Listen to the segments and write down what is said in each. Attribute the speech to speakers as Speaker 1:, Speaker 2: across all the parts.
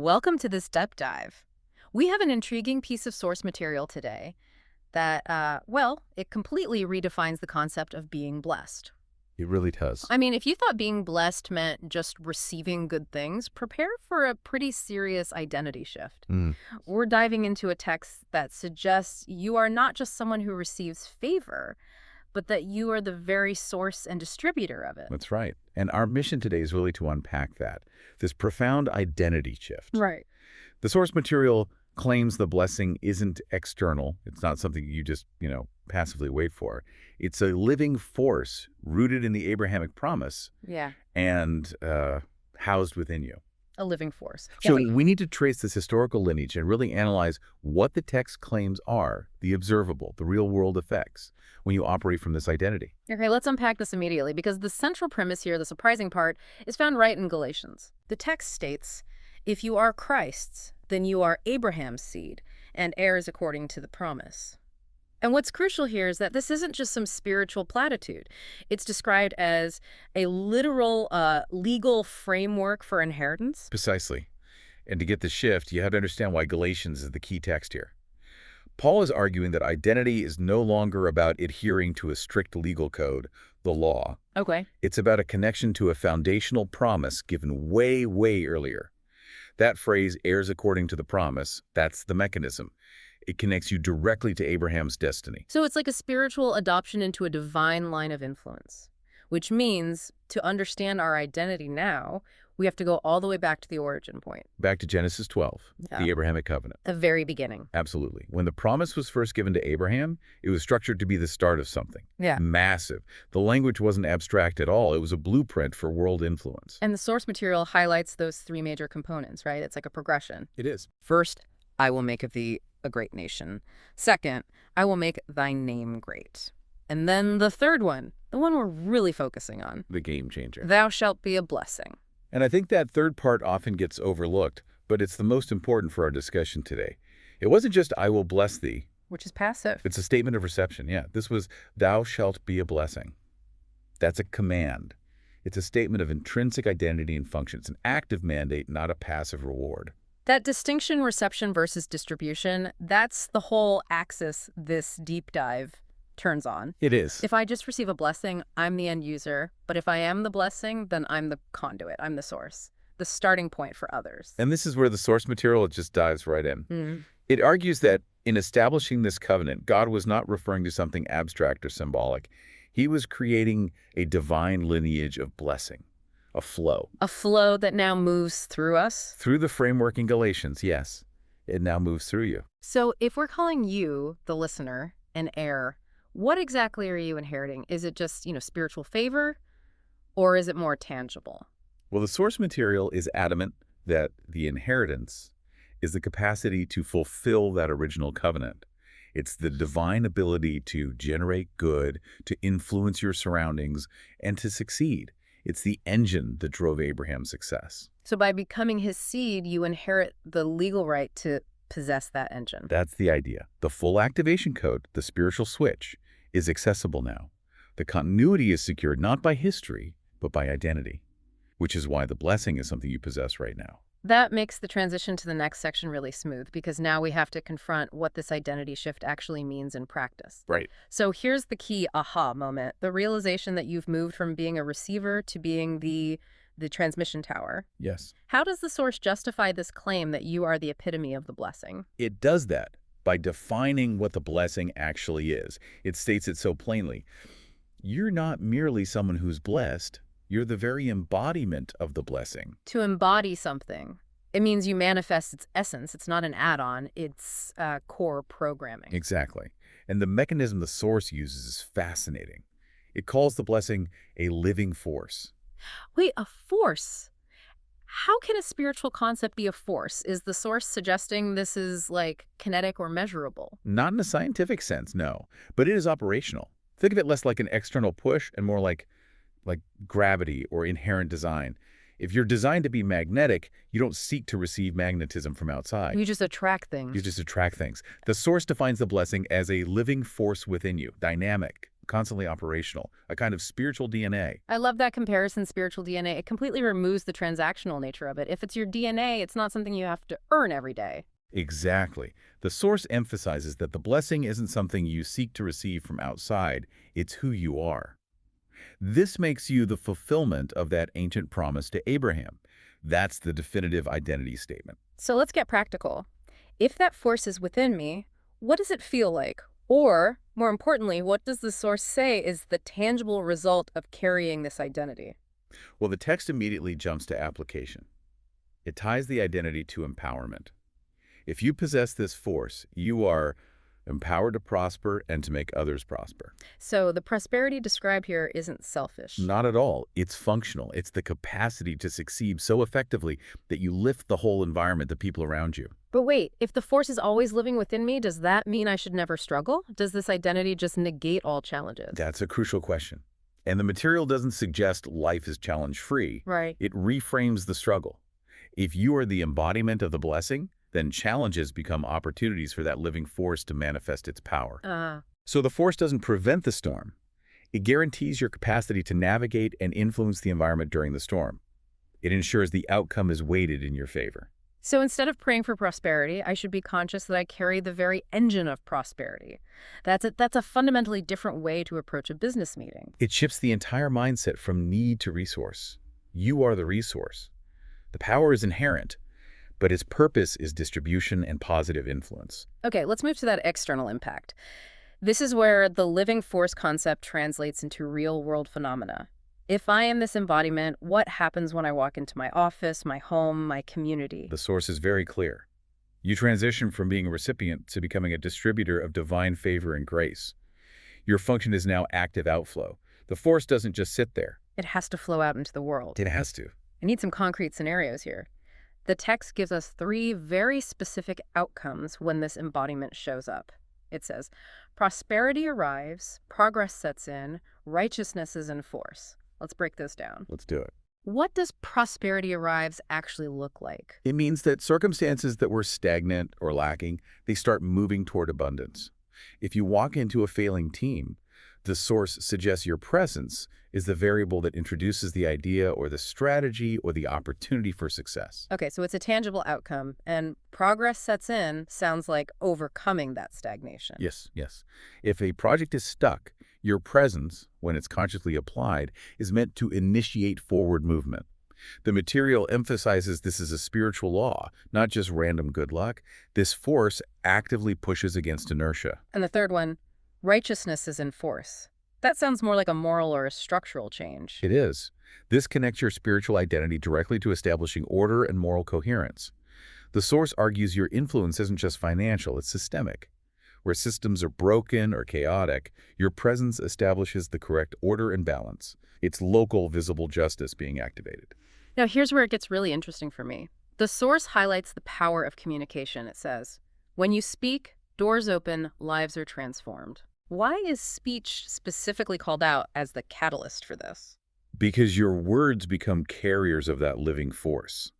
Speaker 1: Welcome to this deep dive. We have an intriguing piece of source material today that, it completely redefines the concept of being blessed.
Speaker 2: It really does.
Speaker 1: I mean, if you thought being blessed meant just receiving good things, prepare for a pretty serious identity shift.
Speaker 2: Mm,
Speaker 1: We're diving into a text that suggests you are not just someone who receives favor, but that you are the very source and distributor of it.
Speaker 2: that's right. And our mission today is really to unpack that, this profound identity shift.
Speaker 1: Right.
Speaker 2: The source material claims the blessing isn't external. It's not something you just, passively wait for. It's a living force rooted in the Abrahamic promise
Speaker 1: Yeah.
Speaker 2: and housed within you.
Speaker 1: A living force.
Speaker 2: So we need to trace this historical lineage and really analyze what the text claims are, the observable, the real-world effects, when you operate from this identity.
Speaker 1: Okay, let's unpack this immediately because the central premise here, the surprising part, is found right in Galatians. The text states, if you are Christ's, then you are Abraham's seed and heirs according to the promise. And what's crucial here is that this isn't just some spiritual platitude. It's described as a literal legal framework for inheritance.
Speaker 2: Precisely. And to get the shift, you have to understand why Galatians is the key text here. Paul is arguing that identity is no longer about adhering to a strict legal code, the law.
Speaker 1: Okay.
Speaker 2: It's about a connection to a foundational promise given way, way earlier. That phrase, heirs according to the promise, that's the mechanism. It connects you directly to Abraham's destiny.
Speaker 1: So it's like a spiritual adoption into a divine line of influence, which means to understand our identity now, we have to go all the way back to the origin point.
Speaker 2: Back to Genesis 12,
Speaker 1: Yeah.
Speaker 2: the Abrahamic covenant.
Speaker 1: The very beginning.
Speaker 2: Absolutely. When the promise was first given to Abraham, it was structured to be the start of something.
Speaker 1: Yeah.
Speaker 2: Massive. The language wasn't abstract at all. It was a blueprint for world influence.
Speaker 1: And the source material highlights those three major components, right? It's like a progression.
Speaker 2: It is.
Speaker 1: First, I will make of thee a great nation. Second, I will make thy name great. And then the third one, the one we're really focusing on,
Speaker 2: The game changer.
Speaker 1: thou shalt be a blessing.
Speaker 2: And I think that third part often gets overlooked, but it's the most important for our discussion today. It wasn't just, I will bless thee.
Speaker 1: Which is passive.
Speaker 2: It's a statement of reception, yeah. This was, thou shalt be a blessing. That's a command. It's a statement of intrinsic identity and function. It's an active mandate, not a passive reward.
Speaker 1: That distinction, reception versus distribution, that's the whole axis this deep dive turns on.
Speaker 2: It is.
Speaker 1: If I just receive a blessing, I'm the end user. But if I am the blessing, then I'm the conduit. I'm the source, the starting point for others.
Speaker 2: And this is where the source material just dives right in.
Speaker 1: Mm.
Speaker 2: It argues that in establishing this covenant, God was not referring to something abstract or symbolic. He was creating a divine lineage of blessing, a flow.
Speaker 1: A flow that now moves through us.
Speaker 2: Through the framework in Galatians, yes, it now moves through you.
Speaker 1: So if we're calling you, the listener, an heir, what exactly are you inheriting? Is it just, spiritual favor, or is it more tangible?
Speaker 2: Well, the source material is adamant that the inheritance is the capacity to fulfill that original covenant. It's the divine ability to generate good, to influence your surroundings, and to succeed. It's the engine that drove Abraham's success.
Speaker 1: So by becoming his seed, you inherit the legal right to possess that engine.
Speaker 2: That's the idea. The full activation code, the spiritual switch, is accessible now. The continuity is secured not by history, but by identity, which is why the blessing is something you possess right now.
Speaker 1: That makes the transition to the next section really smooth because now we have to confront what this identity shift actually means in practice.
Speaker 2: Right.
Speaker 1: So here's the key aha moment, the realization that you've moved from being a receiver to being the transmission tower.
Speaker 2: Yes.
Speaker 1: How does the source justify this claim that you are the epitome of the blessing?
Speaker 2: It does that by defining what the blessing actually is. It states it so plainly. You're not merely someone who's blessed. You're the very embodiment of the blessing.
Speaker 1: To embody something, it means you manifest its essence. It's not an add-on. It's core programming.
Speaker 2: Exactly. And the mechanism the source uses is fascinating. It calls the blessing a living force.
Speaker 1: Wait, a force? How can a spiritual concept be a force? Is the source suggesting this is like kinetic or measurable?
Speaker 2: Not in a scientific sense, no, but it is operational. Think of it less like an external push and more like gravity or inherent design. If you're designed to be magnetic, you don't seek to receive magnetism from outside.
Speaker 1: You just attract things.
Speaker 2: You just attract things. The source defines the blessing as a living force within you, dynamic, constantly operational, a kind of spiritual DNA.
Speaker 1: I love that comparison, spiritual DNA. It completely removes the transactional nature of it. If it's your DNA, it's not something you have to earn every day.
Speaker 2: Exactly. The source emphasizes that the blessing isn't something you seek to receive from outside, it's who you are. This makes you the fulfillment of that ancient promise to Abraham. That's the definitive identity statement.
Speaker 1: So let's get practical. If that force is within me, what does it feel like? Or, more importantly, what does the source say is the tangible result of carrying this identity?
Speaker 2: Well, the text immediately jumps to application. It ties the identity to empowerment. If you possess this force, you are empowered to prosper and to make others prosper.
Speaker 1: So the prosperity described here isn't selfish.
Speaker 2: Not at all. It's functional. It's the capacity to succeed so effectively that you lift the whole environment, the people around you.
Speaker 1: But wait, if the force is always living within me, does that mean I should never struggle? Does this identity just negate all challenges?
Speaker 2: That's a crucial question. And the material doesn't suggest life is challenge-free.
Speaker 1: Right.
Speaker 2: It reframes the struggle. If you are the embodiment of the blessing, then challenges become opportunities for that living force to manifest its power. So the force doesn't prevent the storm. It guarantees your capacity to navigate and influence the environment during the storm. It ensures the outcome is weighted in your favor.
Speaker 1: So instead of praying for prosperity, I should be conscious that I carry the very engine of prosperity. That's a fundamentally different way to approach a business meeting.
Speaker 2: It shifts the entire mindset from need to resource. You are the resource. The power is inherent, but its purpose is distribution and positive influence.
Speaker 1: Okay, let's move to that external impact. This is where the living force concept translates into real-world phenomena. If I am this embodiment, what happens when I walk into my office, my home, my community?
Speaker 2: The source is very clear. You transition from being a recipient to becoming a distributor of divine favor and grace. Your function is now active outflow. The force doesn't just sit there.
Speaker 1: It has to flow out into the world.
Speaker 2: It has to.
Speaker 1: I need some concrete scenarios here. The text gives us 3 very specific outcomes when this embodiment shows up. It says, prosperity arrives, progress sets in, righteousness is in force. Let's break this down.
Speaker 2: Let's do it.
Speaker 1: What does prosperity arrives actually look like?
Speaker 2: It means that circumstances that were stagnant or lacking, they start moving toward abundance. If you walk into a failing team, the source suggests your presence is the variable that introduces the idea or the strategy or the opportunity for success.
Speaker 1: Okay, so it's a tangible outcome, and progress sets in sounds like overcoming that stagnation.
Speaker 2: Yes, yes. If a project is stuck, your presence, when it's consciously applied, is meant to initiate forward movement. The material emphasizes this is a spiritual law, not just random good luck. This force actively pushes against inertia.
Speaker 1: And the third one, righteousness is in force. That sounds more like a moral or a structural change.
Speaker 2: It is. This connects your spiritual identity directly to establishing order and moral coherence. The source argues your influence isn't just financial, it's systemic. Where systems are broken or chaotic, your presence establishes the correct order and balance. It's local, visible justice being activated.
Speaker 1: Now, here's where it gets really interesting for me. The source highlights the power of communication. It says, when you speak, doors open, lives are transformed. Why is speech specifically called out as the catalyst for this?
Speaker 2: Because your words become carriers of that living force.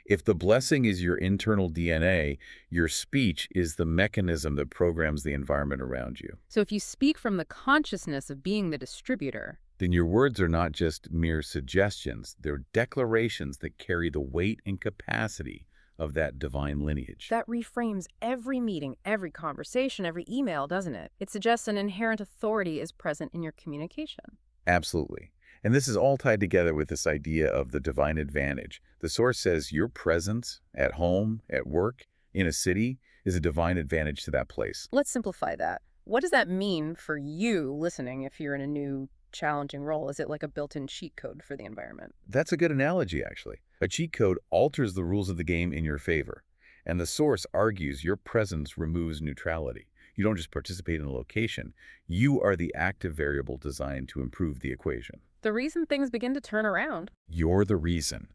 Speaker 2: If the blessing is your internal DNA, your speech is the mechanism that programs the environment around you.
Speaker 1: So if you speak from the consciousness of being the distributor,
Speaker 2: then your words are not just mere suggestions, they're declarations that carry the weight and capacity of that divine lineage.
Speaker 1: that reframes every meeting, every conversation, every email, doesn't it? It suggests an inherent authority is present in your communication.
Speaker 2: Absolutely. And this is all tied together with this idea of the divine advantage. The source says your presence at home, at work, in a city is a divine advantage to that place.
Speaker 1: Let's simplify that. What does that mean for you listening if you're in a new, challenging role? Is it like a built-in cheat code for the environment?
Speaker 2: That's a good analogy, actually. A cheat code alters the rules of the game in your favor. And the source argues your presence removes neutrality. You don't just participate in a location. You are the active variable designed to improve the equation.
Speaker 1: The reason things begin to turn around.
Speaker 2: You're the reason.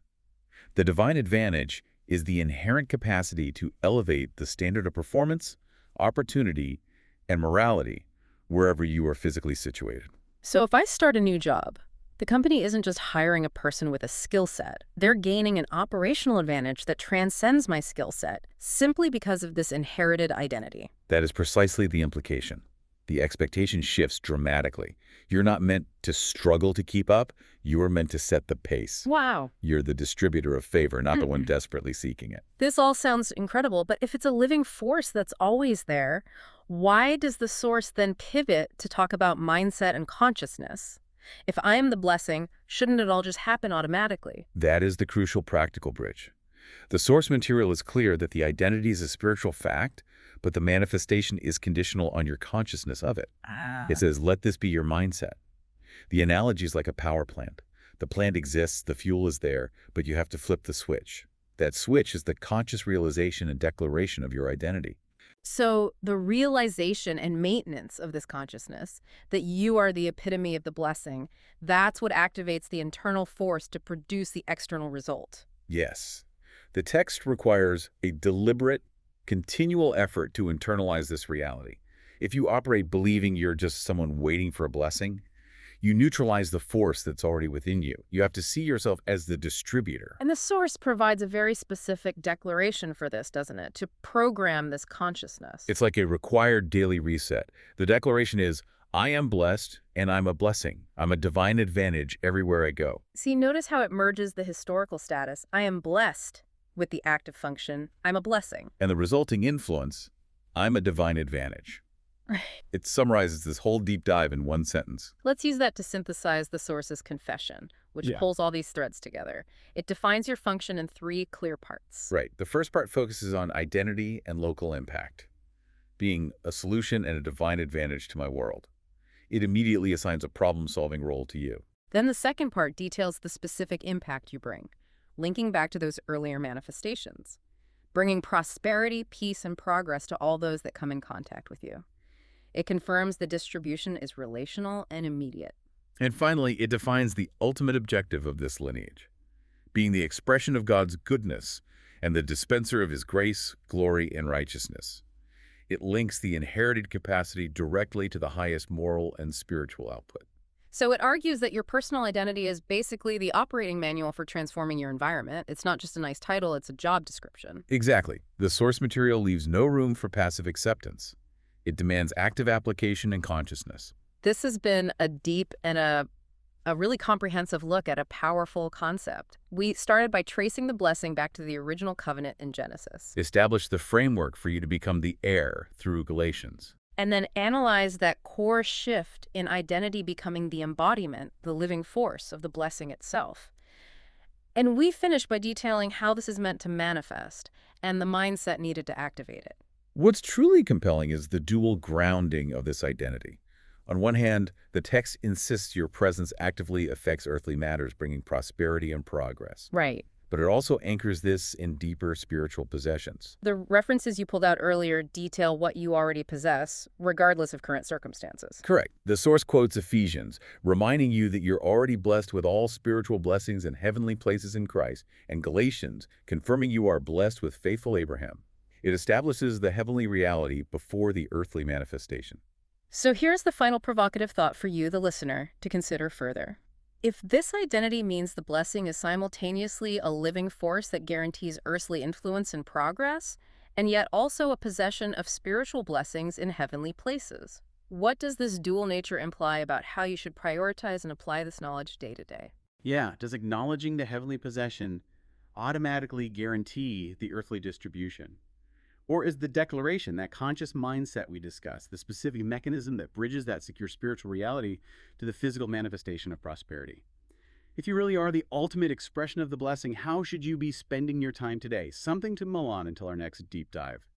Speaker 2: The divine advantage is the inherent capacity to elevate the standard of performance, opportunity, and morality wherever you are physically situated.
Speaker 1: So if I start a new job, the company isn't just hiring a person with a skill set. They're gaining an operational advantage that transcends my skill set simply because of this inherited identity.
Speaker 2: That is precisely the implication. The expectation shifts dramatically. You're not meant to struggle to keep up. You are meant to set the pace.
Speaker 1: Wow.
Speaker 2: You're the distributor of favor, not the one desperately seeking it.
Speaker 1: This all sounds incredible, but if it's a living force that's always there, why does the source then pivot to talk about mindset and consciousness? If I am the blessing, shouldn't it all just happen automatically?
Speaker 2: That is the crucial practical bridge. The source material is clear that the identity is a spiritual fact, but the manifestation is conditional on your consciousness of it. It says, let this be your mindset. The analogy is like a power plant. The plant exists, the fuel is there, but you have to flip the switch. That switch is the conscious realization and declaration of your identity.
Speaker 1: So the realization and maintenance of this consciousness, that you are the epitome of the blessing, that's what activates the internal force to produce the external result.
Speaker 2: Yes. The text requires a deliberate, continual effort to internalize this reality. If you operate believing you're just someone waiting for a blessing, you neutralize the force that's already within you. You have to see yourself as the distributor.
Speaker 1: And the source provides a very specific declaration for this, doesn't it? To program this consciousness.
Speaker 2: It's like a required daily reset. The declaration is, I am blessed and I'm a blessing. I'm a divine advantage everywhere I go.
Speaker 1: See, notice how it merges the historical status, I am blessed, with the active function, I'm a blessing.
Speaker 2: And the resulting influence, I'm a divine advantage. It summarizes this whole deep dive in one sentence.
Speaker 1: Let's use that to synthesize the source's confession, which pulls all these threads together. It defines your function in 3 clear parts.
Speaker 2: Right. The first part focuses on identity and local impact, being a solution and a divine advantage to my world. It immediately assigns a problem-solving role to you.
Speaker 1: Then the second part details the specific impact you bring, linking back to those earlier manifestations, bringing prosperity, peace, and progress to all those that come in contact with you. It confirms the distribution is relational and immediate.
Speaker 2: And finally, it defines the ultimate objective of this lineage, being the expression of God's goodness and the dispenser of His grace, glory, and righteousness. It links the inherited capacity directly to the highest moral and spiritual output.
Speaker 1: So it argues that your personal identity is basically the operating manual for transforming your environment. It's not just a nice title, it's a job description.
Speaker 2: Exactly. The source material leaves no room for passive acceptance. It demands active application and consciousness.
Speaker 1: This has been a deep and a really comprehensive look at a powerful concept. We started by tracing the blessing back to the original covenant in Genesis.
Speaker 2: Establish the framework for you to become the heir through Galatians.
Speaker 1: And then analyze that core shift in identity becoming the embodiment, the living force of the blessing itself. And we finished by detailing how this is meant to manifest and the mindset needed to activate it.
Speaker 2: What's truly compelling is the dual grounding of this identity. On one hand, the text insists your presence actively affects earthly matters, bringing prosperity and progress.
Speaker 1: Right.
Speaker 2: But it also anchors this in deeper spiritual possessions.
Speaker 1: The references you pulled out earlier detail what you already possess, regardless of current circumstances.
Speaker 2: Correct. The source quotes Ephesians, reminding you that you're already blessed with all spiritual blessings in heavenly places in Christ, and Galatians, confirming you are blessed with faithful Abraham. It establishes the heavenly reality before the earthly manifestation.
Speaker 1: So here's the final provocative thought for you, the listener, to consider further. If this identity means the blessing is simultaneously a living force that guarantees earthly influence and progress, and yet also a possession of spiritual blessings in heavenly places, what does this dual nature imply about how you should prioritize and apply this knowledge day to day?
Speaker 3: Yeah, does acknowledging the heavenly possession automatically guarantee the earthly distribution? Or is the declaration, that conscious mindset we discussed, the specific mechanism that bridges that secure spiritual reality to the physical manifestation of prosperity? If you really are the ultimate expression of the blessing, how should you be spending your time today? Something to mull on until our next deep dive.